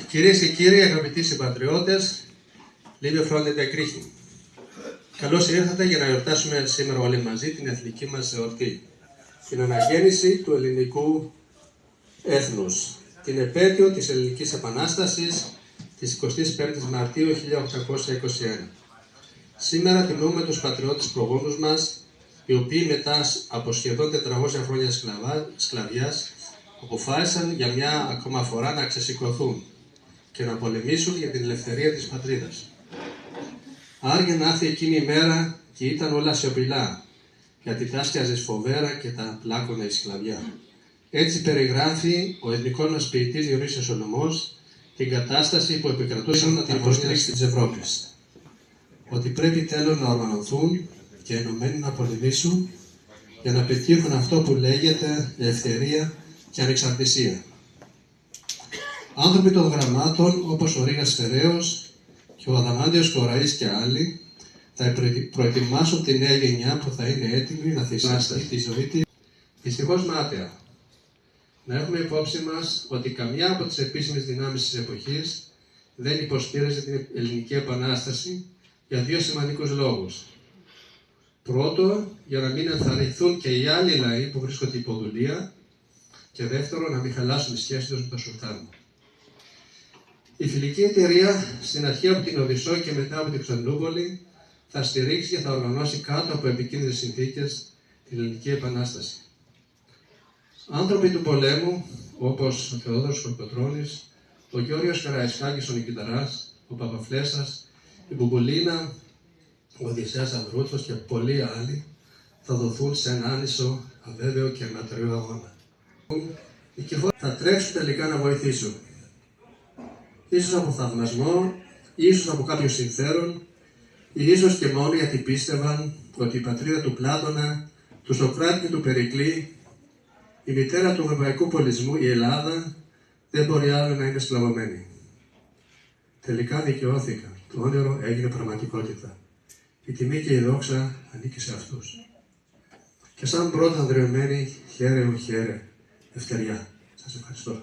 Κυρίες και κύριοι, αγαπητοί συμπατριώτες, liebe Freunde der Griechen. Καλώς ήρθατε για να εορτάσουμε σήμερα όλοι μαζί την εθνική μας εορτή. Την αναγέννηση του ελληνικού έθνους. Την επέτειο της Ελληνικής Επανάστασης της 25ης Μαρτίου 1821. Σήμερα τιμούμε τους πατριώτες προγόνους μας, οι οποίοι μετά από σχεδόν 400 χρόνια σκλαβιάς αποφάσισαν για μια ακόμα φορά να ξεσηκωθούν και να πολεμήσουν για την ελευθερία της πατρίδας. Άργε να έρθει εκείνη η μέρα και ήταν όλα σιωπηλά, γιατί τάσκιαζε φοβέρα και τα πλάκωνε η σκλαβιά. Έτσι περιγράφει ο εθνικός μας ποιητής Διονύσιος Σολωμός την κατάσταση που επικρατούσαν την υποστήριξη της Ευρώπης. Ότι πρέπει τέλος να οργανωθούν και ενωμένοι να πολεμήσουν για να πετύχουν αυτό που λέγεται ελευθερία και ανεξαρτησία. Άνθρωποι των γραμμάτων όπως ο Ρήγας Φεραίος και ο Αδαμάντιος Κοραής και άλλοι θα προετοιμάσουν τη νέα γενιά που θα είναι έτοιμη να θυσιάσει τη ζωή της, δυστυχώς μάταια. Να έχουμε υπόψη μας ότι καμιά από τις επίσημες δυνάμεις της εποχής δεν υποστήριζε την Ελληνική Επανάσταση για δύο σημαντικούς λόγους. Πρώτο, για να μην ενθαρρυνθούν και οι άλλοι λαοί που βρίσκονται υπό δουλεία, και δεύτερο, να μην χαλάσουν τις σχέσεις τους με τον Σουλτάνο. Η φιλική εταιρεία στην αρχή από την Οδυσσό και μετά από την Κωνσταντινούπολη θα στηρίξει και θα οργανώσει κάτω από επικίνδυνες συνθήκες την Ελληνική Επανάσταση. Άνθρωποι του πολέμου, όπως ο Θεόδωρος Κολοκοτρώνης, ο Γιώργος Καραϊσκάκης ο Νικηταράς, ο Παπαφλέσσας, η Μπουμπουλίνα, ο Οδυσσέας Ανδρούτσος και πολλοί άλλοι θα δοθούν σε ένα άνισο, αβέβαιο και αιματηρό αγώνα. Οι κυφόροι θα τρέξουν τελικά να βοηθήσουν. Ίσως από θαυμασμό, ίσως από κάποιο συμφέρον, ή ίσως και μόνο γιατί πίστευαν ότι η πατρίδα του Πλάτωνα, του Σοκράτη και του Περικλή, η μητέρα του ευρωπαϊκού πολιτισμού, η Ελλάδα, δεν μπορεί άλλο να είναι σκλαβωμένη. Τελικά δικαιώθηκαν. Το όνειρο έγινε πραγματικότητα. Η τιμή και η δόξα ανήκει σε αυτούς. Και σαν πρώτα ανδρεωμένοι, χαίρε ο χαίρε, ευτεριά. Σας ευχαριστώ.